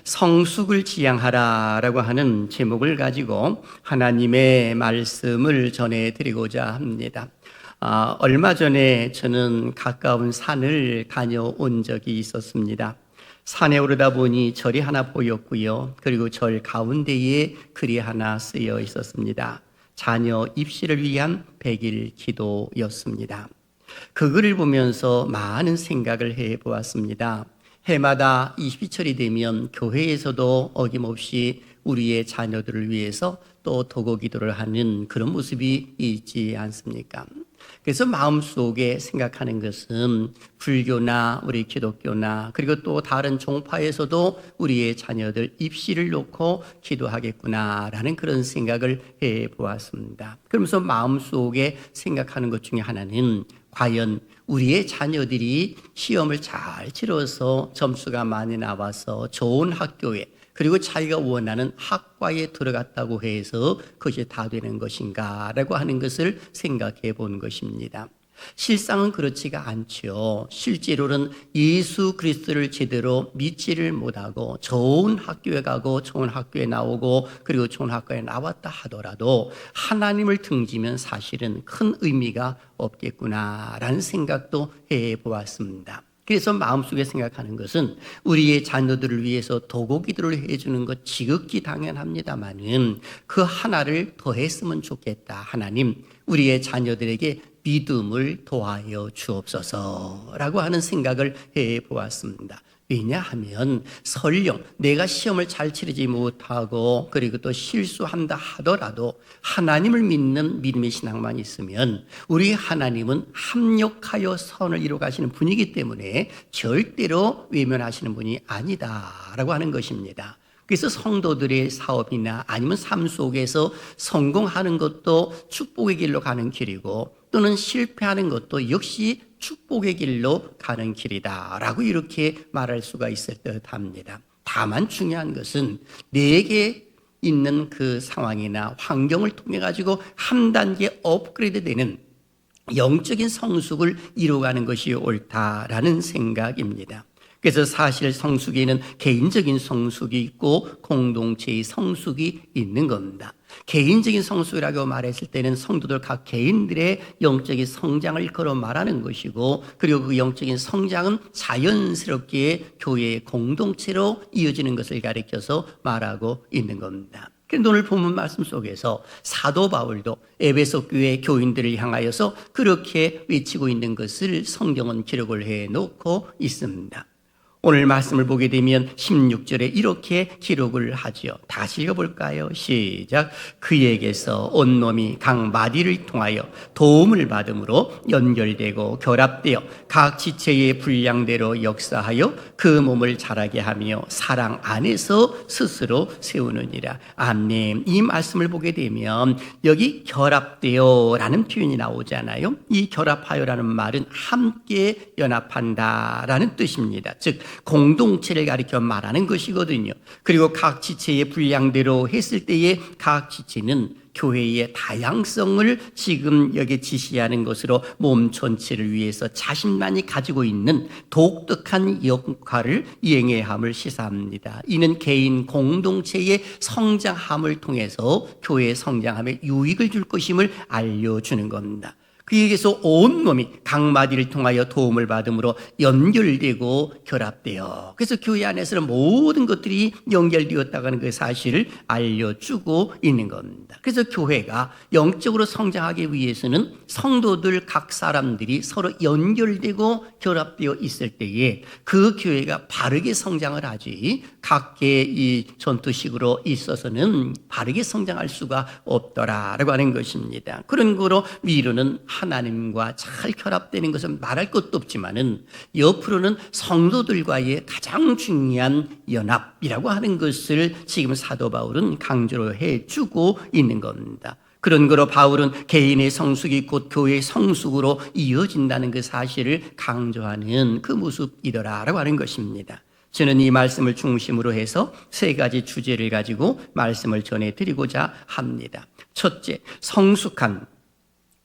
성숙을 지향하라라고 하는 제목을 가지고 하나님의 말씀을 전해드리고자 합니다. 얼마 전에 저는 가까운 산을 다녀온 적이 있었습니다. 산에 오르다 보니 절이 하나 보였고요. 그리고 절 가운데에 글이 하나 쓰여 있었습니다. 자녀 입시를 위한 100일 기도였습니다. 그 글을 보면서 많은 생각을 해보았습니다. 해마다 20철이 되면 교회에서도 어김없이 우리의 자녀들을 위해서 또 도고 기도를 하는 그런 모습이 있지 않습니까? 그래서 마음속에 생각하는 것은 불교나 우리 기독교나 그리고 또 다른 종파에서도 우리의 자녀들 입시를 놓고 기도하겠구나라는 그런 생각을 해보았습니다. 그러면서 마음속에 생각하는 것 중에 하나는 과연 우리의 자녀들이 시험을 잘 치러서 점수가 많이 나와서 좋은 학교에 그리고 자기가 원하는 학과에 들어갔다고 해서 그것이 다 되는 것인가 라고 하는 것을 생각해 본 것입니다. 실상은 그렇지가 않죠. 실제로는 예수 그리스도를 제대로 믿지를 못하고 좋은 학교에 가고 좋은 학교에 나오고 그리고 좋은 학교에 나왔다 하더라도 하나님을 등지면 사실은 큰 의미가 없겠구나라는 생각도 해보았습니다. 그래서 마음속에 생각하는 것은 우리의 자녀들을 위해서 도고 기도를 해주는 것 지극히 당연합니다만은 그 하나를 더했으면 좋겠다. 하나님, 우리의 자녀들에게 믿음을 더하여 주옵소서라고 하는 생각을 해보았습니다. 왜냐하면 설령 내가 시험을 잘 치르지 못하고 그리고 또 실수한다 하더라도 하나님을 믿는 믿음의 신앙만 있으면 우리 하나님은 합력하여 선을 이루어 가시는 분이기 때문에 절대로 외면하시는 분이 아니다라고 하는 것입니다. 그래서 성도들의 사업이나 아니면 삶 속에서 성공하는 것도 축복의 길로 가는 길이고 또는 실패하는 것도 역시 축복의 길로 가는 길이다라고 이렇게 말할 수가 있을 듯합니다. 다만 중요한 것은 내게 있는 그 상황이나 환경을 통해 가지고 한 단계 업그레이드 되는 영적인 성숙을 이루어가는 것이 옳다라는 생각입니다. 그래서 사실 성숙에는 개인적인 성숙이 있고 공동체의 성숙이 있는 겁니다. 개인적인 성숙이라고 말했을 때는 성도들 각 개인들의 영적인 성장을 걸어 말하는 것이고 그리고 그 영적인 성장은 자연스럽게 교회의 공동체로 이어지는 것을 가리켜서 말하고 있는 겁니다. 그런데 오늘 본문 말씀 속에서 사도 바울도 에베소 교회 교인들을 향하여서 그렇게 외치고 있는 것을 성경은 기록을 해놓고 있습니다. 오늘 말씀을 보게 되면 16절에 이렇게 기록을 하죠. 다시 읽어볼까요? 시작. 그에게서 온 놈이 각 마디를 통하여 도움을 받음으로 연결되고 결합되어 각 지체의 분량대로 역사하여 그 몸을 자라게 하며 사랑 안에서 스스로 세우느니라. 아멘. 이 말씀을 보게 되면 여기 결합되어 라는 표현이 나오잖아요. 이 결합하여라는 말은 함께 연합한다라는 뜻입니다. 즉 공동체를 가리켜 말하는 것이거든요. 그리고 각 지체의 분량대로 했을 때에 각 지체는 교회의 다양성을 지금 여기 지시하는 것으로 몸 전체를 위해서 자신만이 가지고 있는 독특한 역할을 이행해야 함을 시사합니다. 이는 개인 공동체의 성장함을 통해서 교회의 성장함에 유익을 줄 것임을 알려주는 겁니다. 그에게서 온 몸이 각 마디를 통하여 도움을 받음으로 연결되고 결합되어 그래서 교회 안에서는 모든 것들이 연결되었다는 그 사실을 알려주고 있는 겁니다. 그래서 교회가 영적으로 성장하기 위해서는 성도들 각 사람들이 서로 연결되고 결합되어 있을 때에 그 교회가 바르게 성장을 하지 각계의 이 전투식으로 있어서는 바르게 성장할 수가 없더라라고 하는 것입니다. 그런 거로 위로는 하나님과 잘 결합되는 것은 말할 것도 없지만은 옆으로는 성도들과의 가장 중요한 연합이라고 하는 것을 지금 사도 바울은 강조를 해주고 있는 겁니다. 그런 거로 바울은 개인의 성숙이 곧 교회의 성숙으로 이어진다는 그 사실을 강조하는 그 모습이더라라고 하는 것입니다. 저는 이 말씀을 중심으로 해서 세 가지 주제를 가지고 말씀을 전해드리고자 합니다. 첫째, 성숙한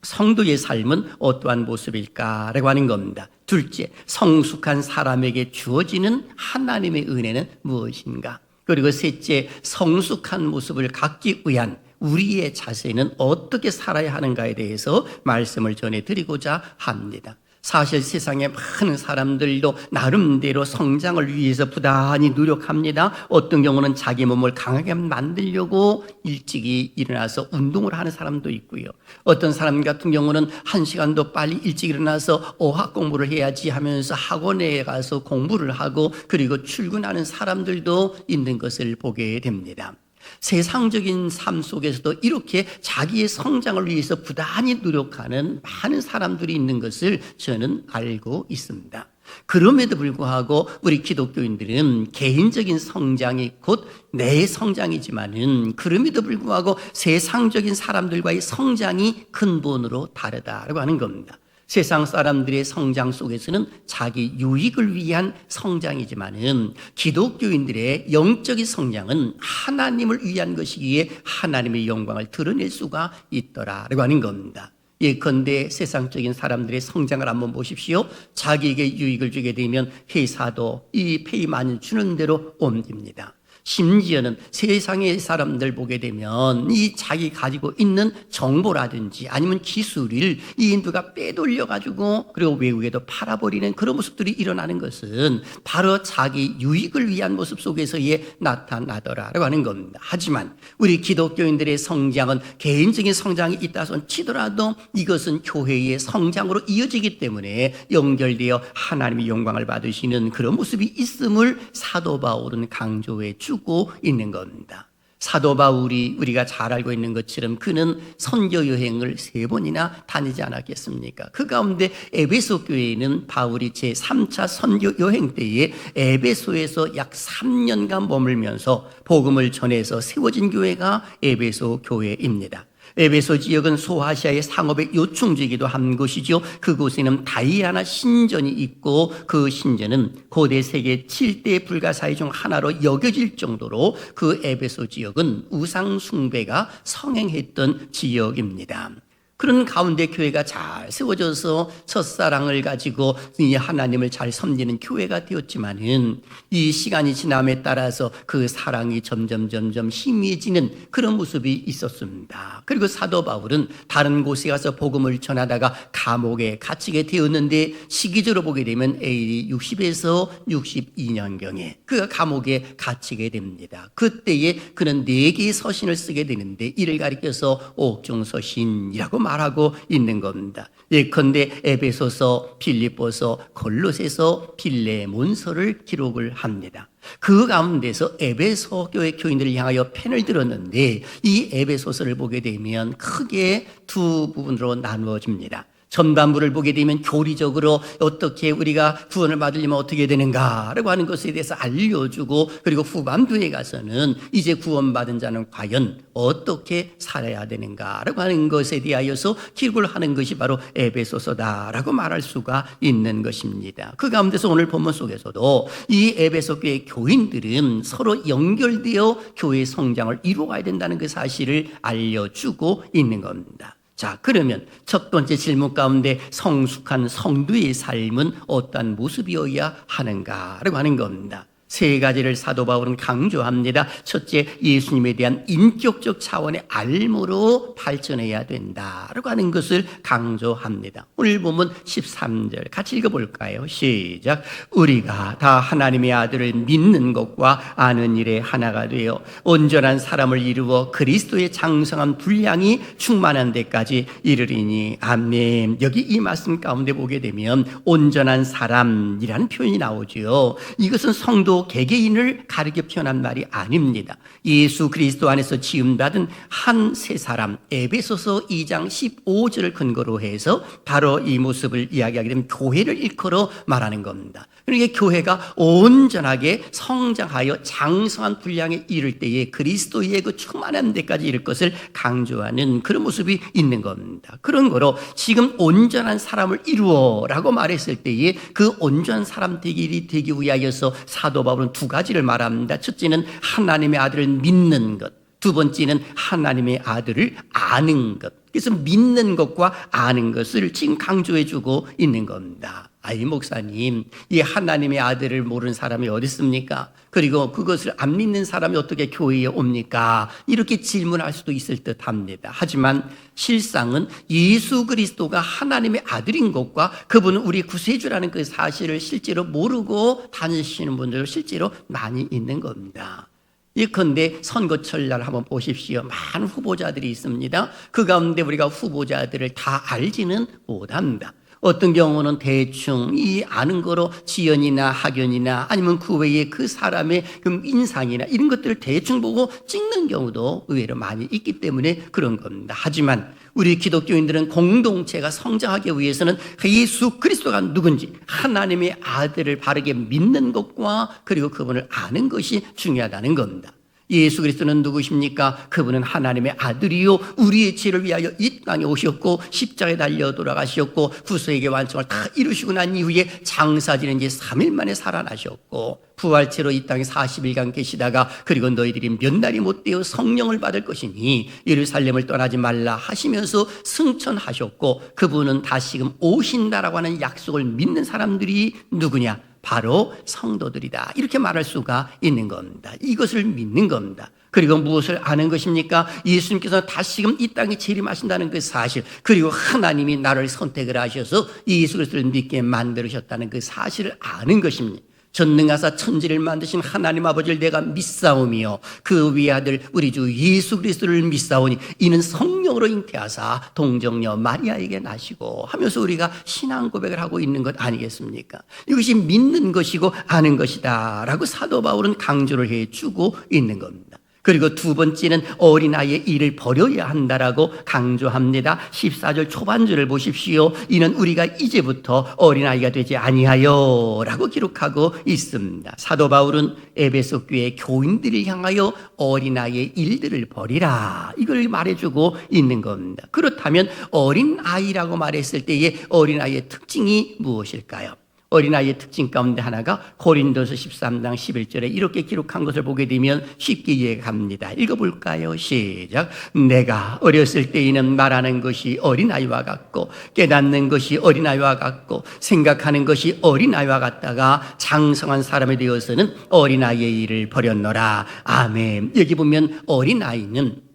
성도의 삶은 어떠한 모습일까라고 하는 겁니다. 둘째, 성숙한 사람에게 주어지는 하나님의 은혜는 무엇인가? 그리고 셋째, 성숙한 모습을 갖기 위한 우리의 자세는 어떻게 살아야 하는가에 대해서 말씀을 전해드리고자 합니다. 사실 세상에 많은 사람들도 나름대로 성장을 위해서 부단히 노력합니다. 어떤 경우는 자기 몸을 강하게 만들려고 일찍이 일어나서 운동을 하는 사람도 있고요. 어떤 사람 같은 경우는 1시간도 빨리 일찍 일어나서 어학 공부를 해야지 하면서 학원에 가서 공부를 하고 그리고 출근하는 사람들도 있는 것을 보게 됩니다. 세상적인 삶 속에서도 이렇게 자기의 성장을 위해서 부단히 노력하는 많은 사람들이 있는 것을 저는 알고 있습니다. 그럼에도 불구하고 우리 기독교인들은 개인적인 성장이 곧 내 성장이지만은 그럼에도 불구하고 세상적인 사람들과의 성장이 근본으로 다르다라고 하는 겁니다. 세상 사람들의 성장 속에서는 자기 유익을 위한 성장이지만은 기독교인들의 영적인 성장은 하나님을 위한 것이기에 하나님의 영광을 드러낼 수가 있더라라고 하는 겁니다. 예컨대 세상적인 사람들의 성장을 한번 보십시오. 자기에게 유익을 주게 되면 회사도 이 페이 많이 주는 대로 옮깁니다. 심지어는 세상의 사람들 보게 되면 이 자기 가지고 있는 정보라든지 아니면 기술을 이 누가 빼돌려 가지고 그리고 외국에도 팔아버리는 그런 모습들이 일어나는 것은 바로 자기 유익을 위한 모습 속에서의 나타나더라라고 하는 겁니다. 하지만 우리 기독교인들의 성장은 개인적인 성장이 있다 손 치더라도 이것은 교회의 성장으로 이어지기 때문에 연결되어 하나님의 영광을 받으시는 그런 모습이 있음을 사도 바울은 강조해 주고 있는 겁니다. 사도 바울이 우리가 잘 알고 있는 것처럼 그는 선교 여행을 3번이나 다니지 않았겠습니까? 그 가운데 에베소 교회에는 바울이 제3차 선교 여행 때에 에베소에서 약 3년간 머물면서 복음을 전해서 세워진 교회가 에베소 교회입니다. 에베소 지역은 소아시아의 상업의 요충지이기도 한 곳이죠. 그곳에는 다이아나 신전이 있고 그 신전은 고대 세계 7대 불가사의 중 하나로 여겨질 정도로 그 에베소 지역은 우상 숭배가 성행했던 지역입니다. 그런 가운데 교회가 잘 세워져서 첫사랑을 가지고 이 하나님을 잘 섬기는 교회가 되었지만은 이 시간이 지남에 따라서 그 사랑이 점점 희미해지는 그런 모습이 있었습니다. 그리고 사도 바울은 다른 곳에 가서 복음을 전하다가 감옥에 갇히게 되었는데 시기적으로 보게 되면 AD 60에서 62년경에 그가 감옥에 갇히게 됩니다. 그때에 그는 4개의 서신을 쓰게 되는데 이를 가리켜서 옥중서신이라고 말하고 있는 겁니다. 예컨대 에베소서, 빌립보서, 골로새서, 빌레몬서를 기록을 합니다. 그 가운데서 에베소 교회 교인들을 향하여 펜을 들었는데 이 에베소서를 보게 되면 크게 2 부분으로 나누어집니다. 전반부를 보게 되면 교리적으로 어떻게 우리가 구원을 받으려면 어떻게 되는가라고 하는 것에 대해서 알려주고 그리고 후반부에 가서는 이제 구원받은 자는 과연 어떻게 살아야 되는가라고 하는 것에 대하여서 기록을 하는 것이 바로 에베소서다라고 말할 수가 있는 것입니다. 그 가운데서 오늘 본문 속에서도 이 에베소 교회 교인들은 서로 연결되어 교회의 성장을 이루어가야 된다는 그 사실을 알려주고 있는 겁니다. 자, 그러면 첫 번째 질문 가운데 성숙한 성도의 삶은 어떠한 모습이어야 하는가라고 하는 겁니다. 3가지를 사도 바울은 강조합니다. 첫째, 예수님에 대한 인격적 차원의 알므로 발전해야 된다라고 하는 것을 강조합니다. 오늘 보면 13절 같이 읽어볼까요? 시작. 우리가 다 하나님의 아들을 믿는 것과 아는 일에 하나가 되어 온전한 사람을 이루어 그리스도의 장성한 분량이 충만한 데까지 이르리니 아멘. 여기 이 말씀 가운데 보게 되면 온전한 사람이라는 표현이 나오죠. 이것은 성도 개개인을 가르쳐 표현한 말이 아닙니다. 예수 그리스도 안에서 지음받은 한 세 사람, 에베소서 2장 15절을 근거로 해서 바로 이 모습을 이야기하게 되면 교회를 일컬어 말하는 겁니다. 그러니까 교회가 온전하게 성장하여 장성한 분량에 이를 때에 그리스도의 그 충만한 데까지 이를 것을 강조하는 그런 모습이 있는 겁니다. 그런 거로 지금 온전한 사람을 이루어라고 말했을 때에 그 온전한 사람 되기 위하여서 사도 바울은 2가지를 말합니다. 첫째는 하나님의 아들을 믿는 것, 2번째는 하나님의 아들을 아는 것. 그래서 믿는 것과 아는 것을 지금 강조해주고 있는 겁니다. 아이 목사님, 이 하나님의 아들을 모르는 사람이 어디 있습니까? 그리고 그것을 안 믿는 사람이 어떻게 교회에 옵니까? 이렇게 질문할 수도 있을 듯합니다. 하지만 실상은 예수 그리스도가 하나님의 아들인 것과 그분은 우리 구세주라는 그 사실을 실제로 모르고 다니시는 분들 실제로 많이 있는 겁니다. 예컨대 선거철날 한번 보십시오. 많은 후보자들이 있습니다. 그 가운데 우리가 후보자들을 다 알지는 못합니다. 어떤 경우는 대충 이 아는 거로 지연이나 학연이나 아니면 그 외에 그 사람의 그 인상이나 이런 것들을 대충 보고 찍는 경우도 의외로 많이 있기 때문에 그런 겁니다. 하지만 우리 기독교인들은 공동체가 성장하기 위해서는 예수 그리스도가 누군지 하나님의 아들을 바르게 믿는 것과 그리고 그분을 아는 것이 중요하다는 겁니다. 예수 그리스도는 누구십니까? 그분은 하나님의 아들이요 우리의 죄를 위하여 이 땅에 오셨고 십자가에 달려 돌아가셨고 구속의 완성을 다 이루시고 난 이후에 장사 지낸 지 3일 만에 살아나셨고 부활체로 이 땅에 40일간 계시다가 그리고 너희들이 몇 날이 못 되어 성령을 받을 것이니 예루살렘을 떠나지 말라 하시면서 승천하셨고 그분은 다시금 오신다라고 하는 약속을 믿는 사람들이 누구냐? 바로 성도들이다. 이렇게 말할 수가 있는 겁니다. 이것을 믿는 겁니다. 그리고 무엇을 아는 것입니까? 예수님께서 다시금 이 땅에 재림하신다는 그 사실, 그리고 하나님이 나를 선택을 하셔서 예수 그리스도를 믿게 만들으셨다는 그 사실을 아는 것입니다. 전능하사 천지를 만드신 하나님 아버지를 내가 믿사오며 그 위아들 우리 주 예수 그리스도를 믿사오니 이는 성령으로 잉태하사 동정녀 마리아에게 나시고 하면서 우리가 신앙 고백을 하고 있는 것 아니겠습니까? 이것이 믿는 것이고 아는 것이다 라고 사도 바울은 강조를 해주고 있는 겁니다. 그리고 두 번째는 어린아이의 일을 버려야 한다라고 강조합니다. 14절 초반절을 보십시오. 이는 우리가 이제부터 어린아이가 되지 아니하여 라고 기록하고 있습니다. 사도 바울은 에베소 교회 교인들을 향하여 어린아이의 일들을 버리라 이걸 말해주고 있는 겁니다. 그렇다면 어린아이라고 말했을 때의 어린아이의 특징이 무엇일까요? 어린아이의 특징 가운데 하나가 고린도서 13장 11절에 이렇게 기록한 것을 보게 되면 쉽게 이해가 갑니다. 읽어볼까요? 시작. 내가 어렸을 때에는 말하는 것이 어린아이와 같고 깨닫는 것이 어린아이와 같고 생각하는 것이 어린아이와 같다가 장성한 사람이 되어서는 어린아이의 일을 버렸노라. 아멘. 여기 보면 어린아이는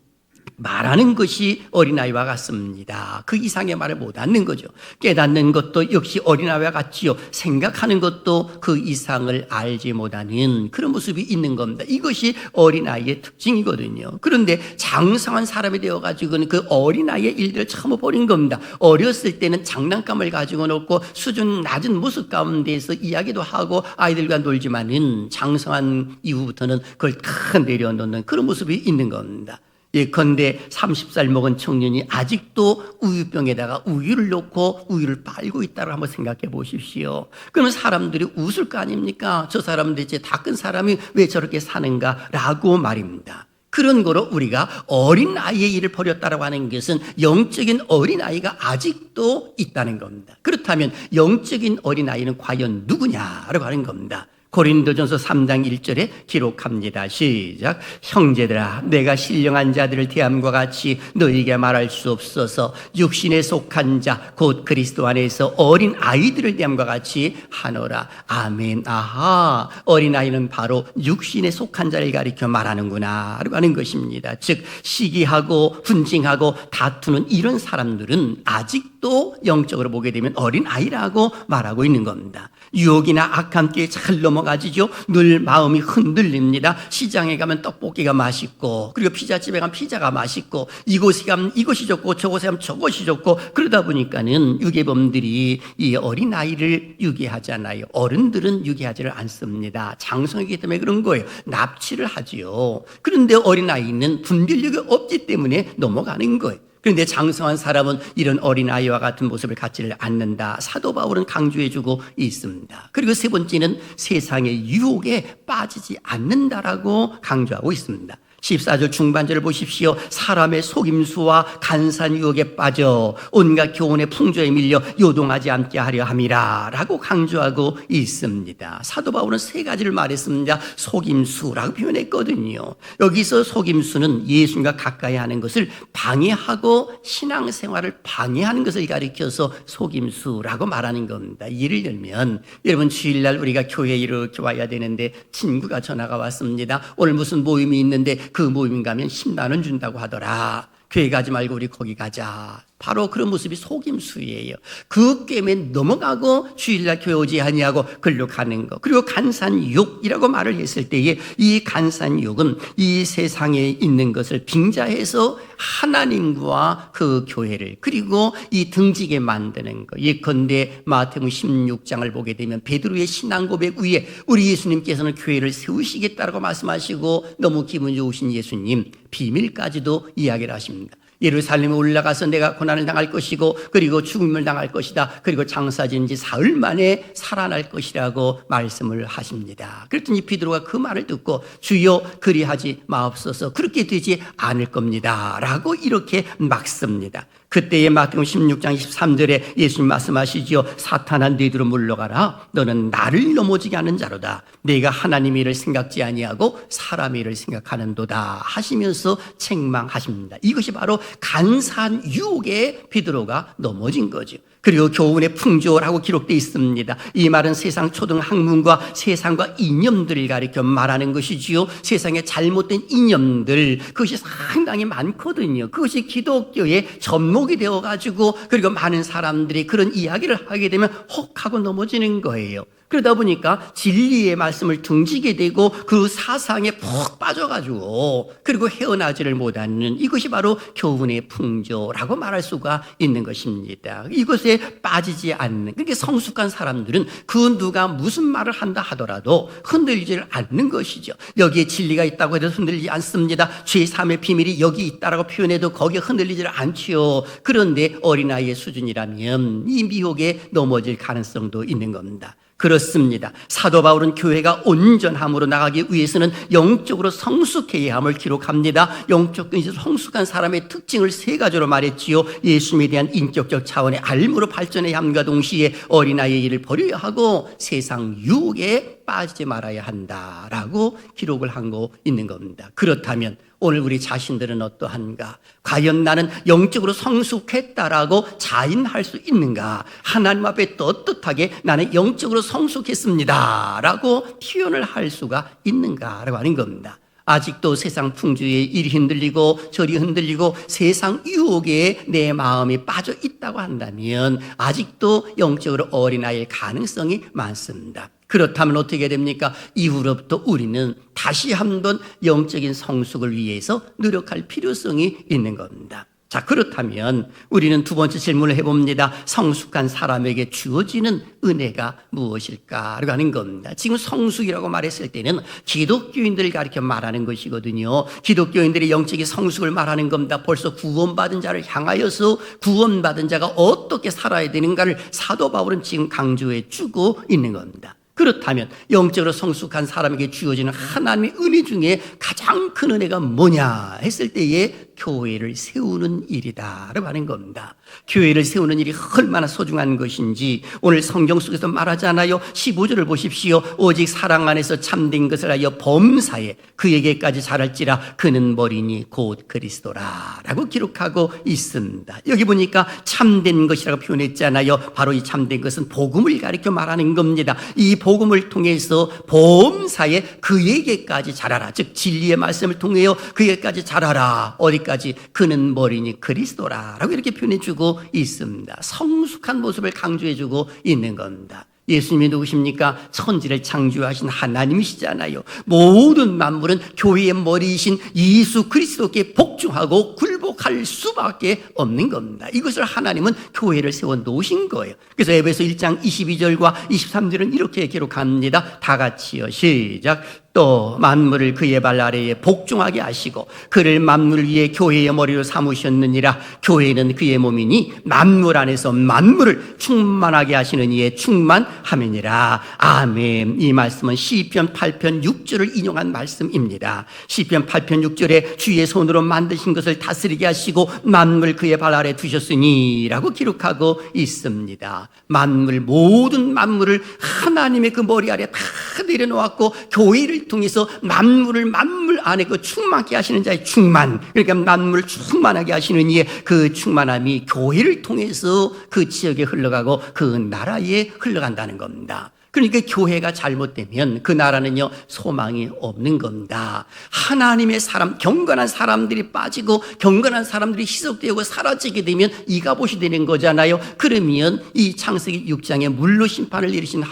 말하는 것이 어린아이와 같습니다. 그 이상의 말을 못 하는 거죠. 깨닫는 것도 역시 어린아이와 같지요. 생각하는 것도 그 이상을 알지 못하는 그런 모습이 있는 겁니다. 이것이 어린아이의 특징이거든요. 그런데 장성한 사람이 되어가지고는 그 어린아이의 일들을 처음 버린 겁니다. 어렸을 때는 장난감을 가지고 놀고 수준 낮은 모습 가운데에서 이야기도 하고 아이들과 놀지만은 장성한 이후부터는 그걸 다 내려놓는 그런 모습이 있는 겁니다. 예컨대 30살 먹은 청년이 아직도 우유병에다가 우유를 넣고 우유를 빨고 있다고 한번 생각해 보십시오. 그러면 사람들이 웃을 거 아닙니까? 저 사람은 대체 다 큰 사람이 왜 저렇게 사는가? 라고 말입니다. 그런 거로 우리가 어린아이의 일을 버렸다라고 하는 것은 영적인 어린아이가 아직도 있다는 겁니다. 그렇다면 영적인 어린아이는 과연 누구냐라고 하는 겁니다. 고린도전서 3장 1절에 기록합니다. 시작. 형제들아 내가 신령한 자들을 대함과 같이 너희에게 말할 수 없어서 육신에 속한 자 곧 그리스도 안에서 어린 아이들을 대함과 같이 하노라. 아멘. 아하, 어린아이는 바로 육신에 속한 자를 가리켜 말하는구나 라고 하는 것입니다. 즉 시기하고 분징하고 다투는 이런 사람들은 아직도 영적으로 보게 되면 어린아이라고 말하고 있는 겁니다. 유혹이나 악한 길에 잘 넘어가지죠. 늘 마음이 흔들립니다. 시장에 가면 떡볶이가 맛있고 그리고 피자집에 가면 피자가 맛있고 이곳에 가면 이것이 좋고 저곳에 가면 저것이 좋고 그러다 보니까는 유괴범들이 이 어린아이를 유괴하잖아요. 어른들은 유괴하지를 않습니다. 장성이기 때문에 그런 거예요. 납치를 하지요. 그런데 어린아이는 분별력이 없기 때문에 넘어가는 거예요. 그런데 장성한 사람은 이런 어린아이와 같은 모습을 갖지를 않는다. 사도 바울은 강조해주고 있습니다. 그리고 세 번째는 세상의 유혹에 빠지지 않는다라고 강조하고 있습니다. 14절 중반절을 보십시오. 사람의 속임수와 간사한 유혹에 빠져 온갖 교훈의 풍조에 밀려 요동하지 않게 하려 함이라 라고 강조하고 있습니다. 사도 바울은 세 가지를 말했습니다. 속임수라고 표현했거든요. 여기서 속임수는 예수님과 가까이 하는 것을 방해하고 하고 신앙생활을 방해하는 것을 가리켜서 속임수라고 말하는 겁니다. 예를 들면 여러분, 주일날 우리가 교회에 이렇게 와야 되는데 친구가 전화가 왔습니다. 오늘 무슨 모임이 있는데 그 모임 가면 10만 원 준다고 하더라. 교회 가지 말고 우리 거기 가자. 바로 그런 모습이 속임수예요. 그 게임에 넘어가고 주일날 교회 오지 아니하고 글로 가는 거. 그리고 간산욕이라고 말을 했을 때에 이 간산욕은 이 세상에 있는 것을 빙자해서 하나님과 그 교회를 그리고 이 등지게 만드는 거. 예컨대 마태복음 16장을 보게 되면 베드로의 신앙 고백 위에 우리 예수님께서는 교회를 세우시겠다라고 말씀하시고 너무 기분 좋으신 예수님 비밀까지도 이야기를 하십니다. 예루살렘에 올라가서 내가 고난을 당할 것이고 그리고 죽음을 당할 것이다. 그리고 장사진 지 사흘 만에 살아날 것이라고 말씀을 하십니다. 그랬더니 베드로가 그 말을 듣고 주여 그리하지 마옵소서, 그렇게 되지 않을 겁니다 라고 이렇게 막습니다. 그때의 마태복음 16장 23절에 예수님 말씀하시지요. 사탄아 너희들로 물러가라. 너는 나를 넘어지게 하는 자로다. 내가 하나님의 일을 생각지 아니하고 사람의 일을 생각하는도다 하시면서 책망하십니다. 이것이 바로 간산 유혹에 베드로가 넘어진 거죠. 그리고 교훈의 풍조라고 기록되어 있습니다. 이 말은 세상 초등 학문과 세상과 이념들을 가리켜 말하는 것이지요. 세상의 잘못된 이념들, 그것이 상당히 많거든요. 그것이 기독교의 접목이 되어가지고 그리고 많은 사람들이 그런 이야기를 하게 되면 혹하고 넘어지는 거예요. 그러다 보니까 진리의 말씀을 등지게 되고 그 사상에 푹 빠져가지고 그리고 헤어나지를 못하는, 이것이 바로 교훈의 풍조라고 말할 수가 있는 것입니다. 이것에 빠지지 않는, 그러니까 성숙한 사람들은 그 누가 무슨 말을 한다 하더라도 흔들리지 않는 것이죠. 여기에 진리가 있다고 해도 흔들리지 않습니다. 제3의 비밀이 여기 있다라고 표현해도 거기에 흔들리지 않지요. 그런데 어린아이의 수준이라면 이 미혹에 넘어질 가능성도 있는 겁니다. 그렇습니다. 사도 바울은 교회가 온전함으로 나가기 위해서는 영적으로 성숙해야 함을 기록합니다. 영적인 성숙한 사람의 특징을 세 가지로 말했지요. 예수님에 대한 인격적 차원의 알므로 발전해야 함과 동시에 어린아이의 일을 버려야 하고 세상 유혹에 빠지지 말아야 한다라고 기록을 하고 있는 겁니다. 그렇다면 오늘 우리 자신들은 어떠한가? 과연 나는 영적으로 성숙했다라고 자인할 수 있는가? 하나님 앞에 떳떳하게 나는 영적으로 성숙했습니다 라고 표현을 할 수가 있는가라고 하는 겁니다. 아직도 세상 풍조에 이리 흔들리고 저리 흔들리고 세상 유혹에 내 마음이 빠져 있다고 한다면 아직도 영적으로 어린아이일 가능성이 많습니다. 그렇다면 어떻게 됩니까? 이후로부터 우리는 다시 한번 영적인 성숙을 위해서 노력할 필요성이 있는 겁니다. 자, 그렇다면 우리는 두 번째 질문을 해봅니다. 성숙한 사람에게 주어지는 은혜가 무엇일까라고 하는 겁니다. 지금 성숙이라고 말했을 때는 기독교인들을 가리켜 말하는 것이거든요. 기독교인들의 영적인 성숙을 말하는 겁니다. 벌써 구원받은 자를 향하여서 구원받은 자가 어떻게 살아야 되는가를 사도 바울은 지금 강조해 주고 있는 겁니다. 그렇다면 영적으로 성숙한 사람에게 주어지는 하나님의 은혜 중에 가장 큰 은혜가 뭐냐 했을 때에 교회를 세우는 일이다라고 하는 겁니다. 교회를 세우는 일이 얼마나 소중한 것인지 오늘 성경 속에서 말하잖아요. 15절을 보십시오. 오직 사랑 안에서 참된 것을 하여 범사에 그에게까지 자랄지라 그는 머리니 곧 그리스도라 라고 기록하고 있습니다. 여기 보니까 참된 것이라고 표현했잖아요. 바로 이 참된 것은 복음을 가리켜 말하는 겁니다. 이 복음을 통해서 범사에 그에게까지 자라라, 즉 진리의 말씀을 통해서 그에게까지 자라라. 어디까지? 그는 머리니 그리스도라라고 이렇게 표현해주고 있습니다. 성숙한 모습을 강조해주고 있는 겁니다. 예수님이 누구십니까? 천지를 창조하신 하나님이시잖아요. 모든 만물은 교회의 머리이신 예수 그리스도께 복종하고 굴복할 수밖에 없는 겁니다. 이것을 하나님은 교회를 세워 놓으신 거예요. 그래서 에베소 1장 22절과 23절은 이렇게 기록합니다. 다 같이요. 시작. 또 만물을 그의 발 아래에 복종하게 하시고 그를 만물 위에 교회의 머리로 삼으셨느니라. 교회는 그의 몸이니 만물 안에서 만물을 충만하게 하시는 이의 충만함이니라. 아멘. 이 말씀은 시편 8편 6절을 인용한 말씀입니다. 시편 8편 6절에 주의 손으로 만드신 것을 다스리게 하시고 만물 그의 발 아래 두셨으니 라고 기록하고 있습니다. 만물, 모든 만물을 하나님의 그 머리 아래 다 내려놓았고 교회를 교회를 통해서 만물 안에 그 충만케 하시는 자의 충만, 그러니까 만물을 충만하게 하시는 이의 그 충만함이 교회를 통해서 그 지역에 흘러가고 그 나라에 흘러간다는 겁니다. 그러니까 교회가 잘못되면 그 나라는요 소망이 없는 겁니다. 하나님의 사람, 경건한 사람들이 빠지고 경건한 사람들이 희석되고 사라지게 되면 이가봇이 되는 거잖아요. 그러면 이 창세기 6장에 물로 심판을 내리신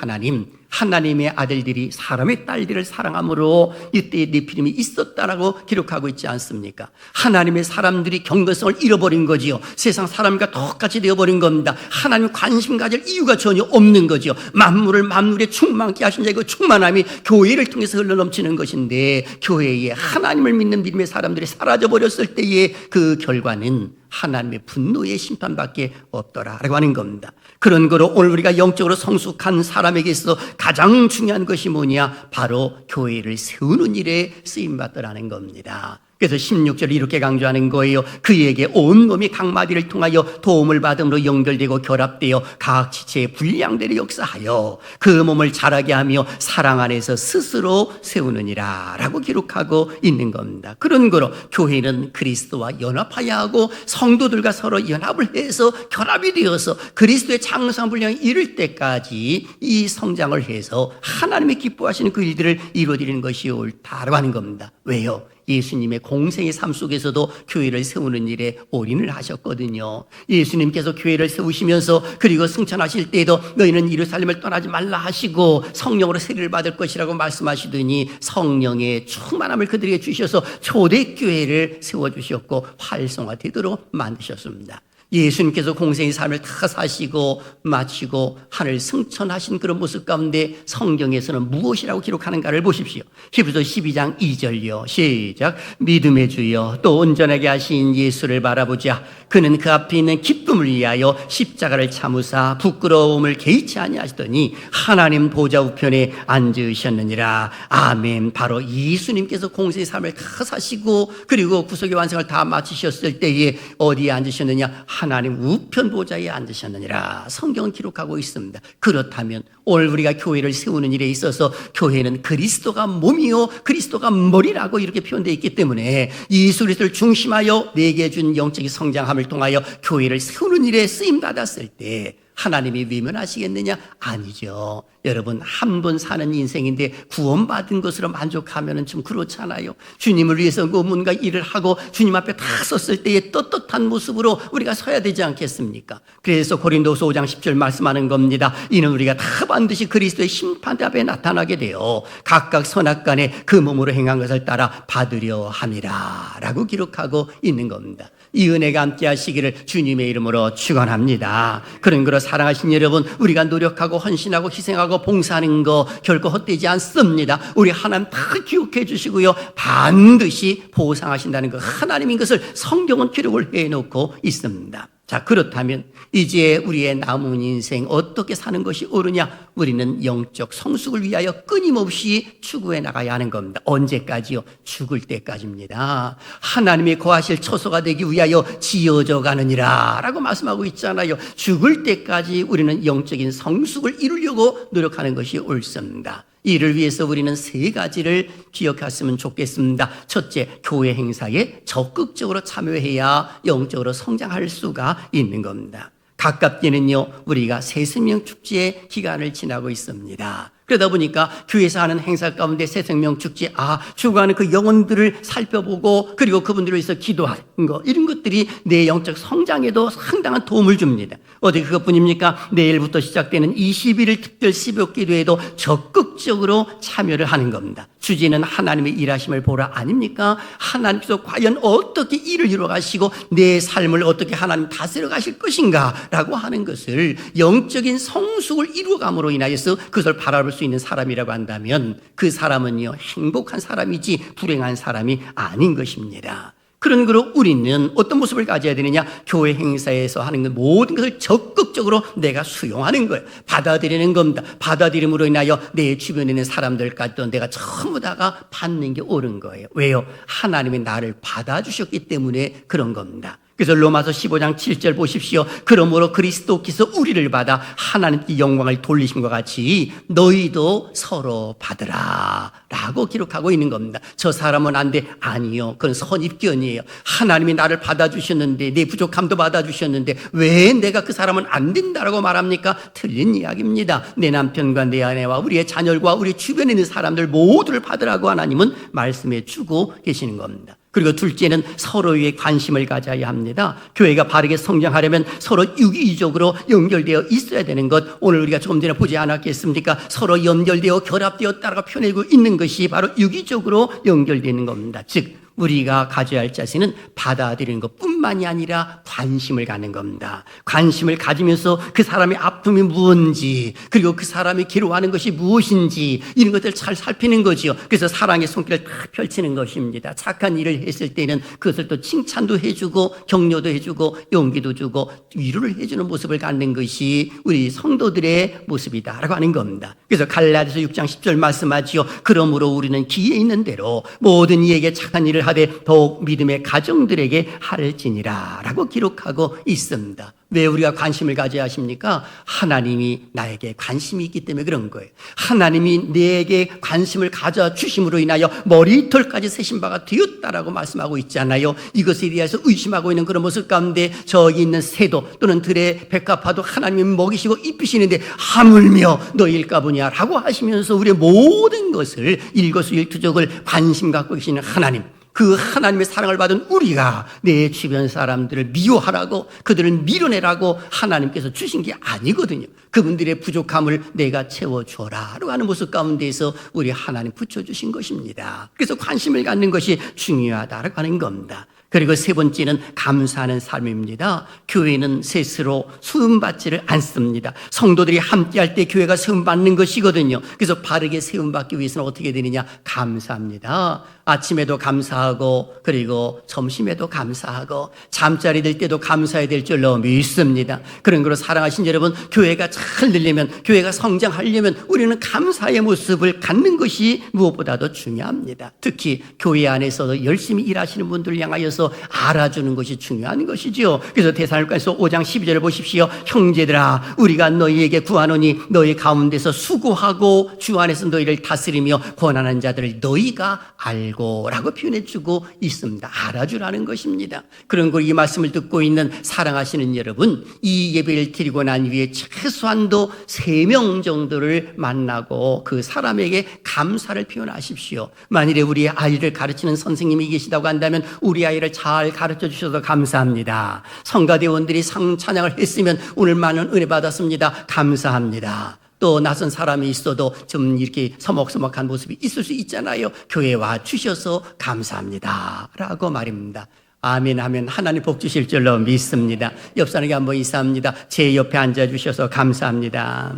하나님의 아들들이 사람의 딸들을 사랑함으로 이때의 네피림이 있었다라고 기록하고 있지 않습니까? 하나님의 사람들이 경건성을 잃어버린 거지요. 세상 사람과 똑같이 되어버린 겁니다. 하나님 관심 가질 이유가 전혀 없는 거지요. 만물에 충만케 하신 자의 그 충만함이 교회를 통해서 흘러넘치는 것인데, 교회에 하나님을 믿는 믿음의 사람들이 사라져버렸을 때의 그 결과는 하나님의 분노의 심판밖에 없더라라고 하는 겁니다. 그런 거로 오늘 우리가 영적으로 성숙한 사람에게 있어 가장 중요한 것이 뭐냐? 바로 교회를 세우는 일에 쓰임받더라는 겁니다. 그래서 16절에 이렇게 강조하는 거예요. 그에게 온몸이 각 마디를 통하여 도움을 받음으로 연결되고 결합되어 각 지체의 분량대로 역사하여 그 몸을 자라게 하며 사랑 안에서 스스로 세우느니라 라고 기록하고 있는 겁니다. 그런 거로 교회는 그리스도와 연합하여야 하고 성도들과 서로 연합을 해서 결합이 되어서 그리스도의 장성한 분량에 이를 때까지 이 성장을 해서 하나님이 기뻐하시는 그 일들을 이루어드리는 것이 옳다라고 하는 겁니다. 왜요? 예수님의 공생의 삶 속에서도 교회를 세우는 일에 올인을 하셨거든요. 예수님께서 교회를 세우시면서 그리고 승천하실 때에도 너희는 예루살렘을 떠나지 말라 하시고 성령으로 세례를 받을 것이라고 말씀하시더니 성령의 충만함을 그들에게 주셔서 초대교회를 세워주셨고 활성화되도록 만드셨습니다. 예수님께서 공생의 삶을 다 사시고 마치고 하늘 승천하신 그런 모습 가운데 성경에서는 무엇이라고 기록하는가를 보십시오. 히브리서 12장 2절요. 시작. 믿음의 주여 또 온전하게 하신 예수를 바라보자. 그는 그 앞에 있는 기쁨을 위하여 십자가를 참으사 부끄러움을 개의치 아니하시더니 하나님 보좌 우편에 앉으셨느니라. 아멘. 바로 예수님께서 공생의 삶을 다 사시고 그리고 구속의 완성을 다 마치셨을 때에 어디에 앉으셨느냐? 하나님 우편 보좌에 앉으셨느니라. 성경은 기록하고 있습니다. 그렇다면 오늘 우리가 교회를 세우는 일에 있어서 교회는 그리스도가 몸이요 그리스도가 머리라고 이렇게 표현되어 있기 때문에 예수 그리스도를 중심하여 내게 준 영적인 성장함을 통하여 교회를 세우는 일에 쓰임받았을 때 하나님이 외면하시겠느냐? 아니죠. 여러분, 한 번 사는 인생인데 구원받은 것으로 만족하면 좀 그렇잖아요. 주님을 위해서 뭔가 일을 하고 주님 앞에 다 섰을 때의 떳떳한 모습으로 우리가 서야 되지 않겠습니까? 그래서 고린도서 5장 10절 말씀하는 겁니다. 이는 우리가 다 반드시 그리스도의 심판 앞에 나타나게 되어 각각 선악간에 그 몸으로 행한 것을 따라 받으려 함이라 라고 기록하고 있는 겁니다. 이 은혜가 함께 하시기를 주님의 이름으로 축원합니다. 그런 거로 사랑하신 여러분, 우리가 노력하고 헌신하고 희생하고 봉사하는 거 결코 헛되지 않습니다. 우리 하나님 다 기억해 주시고요, 반드시 보상하신다는 거 하나님인 것을 성경은 기록을 해놓고 있습니다. 자, 그렇다면 이제 우리의 남은 인생 어떻게 사는 것이 옳으냐? 우리는 영적 성숙을 위하여 끊임없이 추구해 나가야 하는 겁니다. 언제까지요? 죽을 때까지입니다. 하나님이 거하실 처소가 되기 위하여 지어져 가느니라 라고 말씀하고 있잖아요. 죽을 때까지 우리는 영적인 성숙을 이루려고 노력하는 것이 옳습니다. 이를 위해서 우리는 세 가지를 기억했으면 좋겠습니다. 첫째, 교회 행사에 적극적으로 참여해야 영적으로 성장할 수가 있는 겁니다. 가깝게는요, 우리가 새생명 축제의 기간을 지나고 있습니다. 그러다 보니까 교회에서 하는 행사 가운데 새생명 축제, 죽어가는 그 영혼들을 살펴보고 그리고 그분들을 위해서 기도하는 거, 이런 것들이 내 영적 성장에도 상당한 도움을 줍니다. 어디 그것뿐입니까? 내일부터 시작되는 21일 특별 새벽 기도에도 적극적으로 참여를 하는 겁니다. 주제는 하나님의 일하심을 보라 아닙니까? 하나님께서 과연 어떻게 일을 이루어 가시고 내 삶을 어떻게 하나님 다스려 가실 것인가 라고 하는 것을 영적인 성숙을 이루어감으로 인하여서 그것을 바라볼 수 있는 사람이라고 한다면 그 사람은요, 행복한 사람이지 불행한 사람이 아닌 것입니다. 그런 거로 우리는 어떤 모습을 가져야 되느냐? 교회 행사에서 하는 것 모든 것을 적극적으로 내가 수용하는 거예요. 받아들이는 겁니다. 받아들임으로 인하여 내 주변에 있는 사람들까지도 내가 전부 다가 받는 게 옳은 거예요. 왜요? 하나님이 나를 받아주셨기 때문에 그런 겁니다. 그래서 로마서 15장 7절 보십시오. 그러므로 그리스도께서 우리를 받아 하나님께 영광을 돌리심과 같이 너희도 서로 받으라 라고 기록하고 있는 겁니다. 저 사람은 안 돼. 아니요. 그건 선입견이에요. 하나님이 나를 받아주셨는데, 내 부족함도 받아주셨는데 왜 내가 그 사람은 안 된다라고 말합니까? 틀린 이야기입니다. 내 남편과 내 아내와 우리의 자녀과 우리 주변에 있는 사람들 모두를 받으라고 하나님은 말씀해 주고 계시는 겁니다. 그리고 둘째는 서로에게 관심을 가져야 합니다. 교회가 바르게 성장하려면 서로 유기적으로 연결되어 있어야 되는 것, 오늘 우리가 조금 전에 보지 않았겠습니까? 서로 연결되어 결합되었다라고 표현하고 있는 것이 바로 유기적으로 연결되는 겁니다. 즉 우리가 가져야 할 자세는 받아들이는 것뿐만이 아니라 관심을 갖는 겁니다. 관심을 가지면서 그 사람의 아픔이 무엇인지, 그리고 그 사람이 괴로워하는 것이 무엇인지 이런 것들을 잘 살피는 거지요. 그래서 사랑의 손길을 딱 펼치는 것입니다. 착한 일을 했을 때는 그것을 또 칭찬도 해주고 격려도 해주고 용기도 주고 위로를 해주는 모습을 갖는 것이 우리 성도들의 모습이다라고 하는 겁니다. 그래서 갈라디아서 6장 10절 말씀하지요. 그러므로 우리는 기에 있는 대로 모든 이에게 착한 일을 하되 더욱 믿음의 가정들에게 할지니라 라고 기록하고 있습니다. 왜 우리가 관심을 가져야 하십니까? 하나님이 나에게 관심이 있기 때문에 그런 거예요. 하나님이 내게 관심을 가져주심으로 인하여 머리털까지 세신 바가 되었다라고 말씀하고 있잖아요. 이것에 대해서 의심하고 있는 그런 모습 가운데 저기 있는 새도 또는 들의 백합화도 하나님이 먹이시고 입히시는데 하물며 너희일까 보냐 라고 하시면서 우리의 모든 것을 일거수일투족을 관심 갖고 계시는 하나님, 그 하나님의 사랑을 받은 우리가 내 주변 사람들을 미워하라고, 그들을 밀어내라고 하나님께서 주신 게 아니거든요. 그분들의 부족함을 내가 채워주어라 하는 모습 가운데에서 우리 하나님 붙여주신 것입니다. 그래서 관심을 갖는 것이 중요하다고 하는 겁니다. 그리고 세 번째는 감사하는 삶입니다. 교회는 스스로 수음받지를 않습니다. 성도들이 함께할 때 교회가 수음받는 것이거든요. 그래서 바르게 수음받기 위해서는 어떻게 되느냐? 감사합니다. 아침에도 감사하고, 그리고 점심에도 감사하고, 잠자리 들 때도 감사해야 될 줄로 믿습니다. 그런 거로 사랑하신 여러분, 교회가 잘 늘려면, 교회가 성장하려면 우리는 감사의 모습을 갖는 것이 무엇보다도 중요합니다. 특히 교회 안에서도 열심히 일하시는 분들을 향하여서 알아주는 것이 중요한 것이죠. 그래서 데살로니가서 5장 12절을 보십시오. 형제들아, 우리가 너희에게 구하노니 너희 가운데서 수고하고 주 안에서 너희를 다스리며 권하는 자들을 너희가 알고 라고 표현해주고 있습니다. 알아주라는 것입니다. 그런 걸 이 말씀을 듣고 있는 사랑하시는 여러분, 이 예배를 드리고 난 후에 최소한도 3명 정도를 만나고 그 사람에게 감사를 표현하십시오. 만일에 우리 아이를 가르치는 선생님이 계시다고 한다면 우리 아이를 잘 가르쳐 주셔서 감사합니다. 성가대원들이 찬양을 했으면 오늘 많은 은혜 받았습니다. 감사합니다. 또 낯선 사람이 있어도 좀 이렇게 서먹서먹한 모습이 있을 수 있잖아요. 교회에 와 주셔서 감사합니다 라고 말입니다. 아멘 하면 하나님 복 주실 줄로 믿습니다. 옆 사람에게 한번 인사합니다. 제 옆에 앉아주셔서 감사합니다.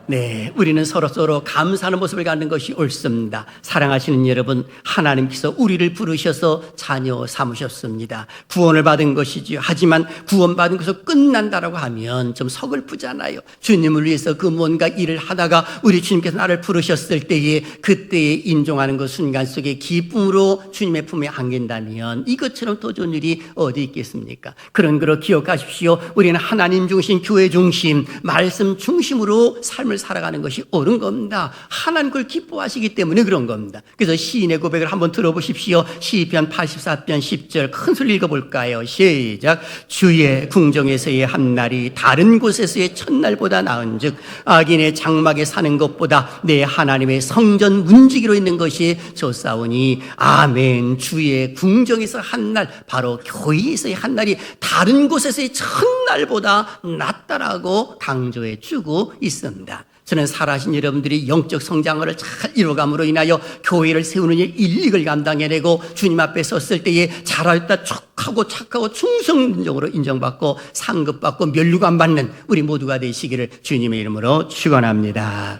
네, 우리는 서로 감사하는 모습을 갖는 것이 옳습니다. 사랑하시는 여러분, 하나님께서 우리를 부르셔서 자녀 삼으셨습니다. 구원을 받은 것이지요. 하지만 구원받은 것으로 끝난다라고 하면 좀 서글프잖아요. 주님을 위해서 그 뭔가 일을 하다가 우리 주님께서 나를 부르셨을 때에 그때에 인정하는 그 순간 속에 기쁨으로 주님의 품에 안긴다면 이것처럼 더 좋은 일이 어디 있겠습니까? 그런 거로 기억하십시오. 우리는 하나님 중심, 교회 중심, 말씀 중심으로 삶을 살아가는 것이 옳은 겁니다. 하나님 그걸 기뻐하시기 때문에 그런 겁니다. 그래서 시인의 고백을 한번 들어보십시오. 시편 84편 10절 큰 소리 읽어볼까요? 시작. 주의 궁정에서의 한날이 다른 곳에서의 첫날보다 나은즉 악인의 장막에 사는 것보다 내 하나님의 성전 문지기로 있는 것이 좋사오니 아멘. 주의 궁정에서 한날, 바로 교회에서의 한날이 다른 곳에서의 첫날보다 낫다라고 강조해 주고 있습니다. 저는 살아신 여러분들이 영적 성장을 잘 이뤄감으로 인하여 교회를 세우는 일 일익을 감당해내고 주님 앞에 섰을 때에 잘하였다 촉하고 착하고 충성적으로 인정받고 상급받고 면류관 받는 우리 모두가 되시기를 주님의 이름으로 축원합니다.